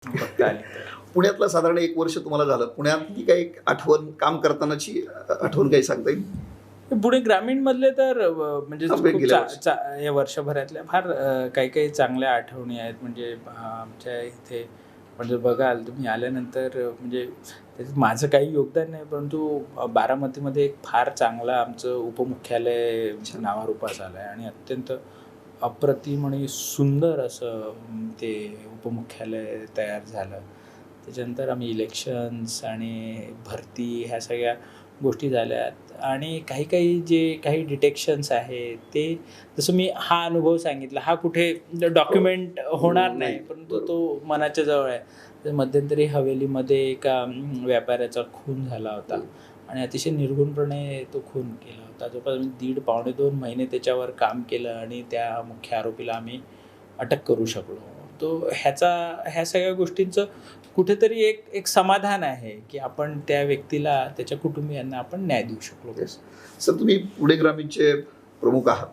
फक्त आली तर. पुण्यातलं साधारण 1 वर्ष तुम्हाला झालं. पुण्यातली काही आठवण, काम करतानाची आठवण काही सांगता येईल? पुणे ग्रामीणमधले तर म्हणजे आंबे खूप गेल्या वर्षी. या वर्षभरातल्या फार काही काही चांगल्या आठवणी आहेत. म्हणजे आमच्या इथे म्हणजे बघाल तुम्ही आल्यानंतर म्हणजे त्याच्यात माझं काही योगदान नाही, परंतु बारामतीमध्ये एक फार चांगलं आमचं उपमुख्यालय नावारूपास आलं आहे आणि अत्यंत अप्रतिम आणि सुंदर असं ते उपमुख्यालय तयार झालं. त्याच्यानंतर आम्ही इलेक्शन्स आणि भरती ह्या सगळ्या गोष्टी झाल्यात आणि काही काही जे काही डिटेक्शन्स आहेत ते जसं मी हा अनुभव सांगितला, हा कुठे डॉक्युमेंट होणार नाही, परंतु तो मनाच्या जवळ आहे. मध्यंतरी हवेलीमध्ये एका व्यापाऱ्याचा खून झाला होता आणि अतिशय निर्घृणपणे तो खून केला होता. जवळपास आम्ही 1.5-2 महिने त्याच्यावर काम केलं आणि त्या मुख्य आरोपीला आम्ही अटक करू शकलो. तो ह्या सगळ्या गोष्टींचं कुठेतरी एक समाधान आहे की आपण त्या व्यक्तीला, त्याच्या कुटुंबियांना आपण न्याय देऊ शकलो. सर, तुम्ही पुणे ग्रामीणचे प्रमुख आहात.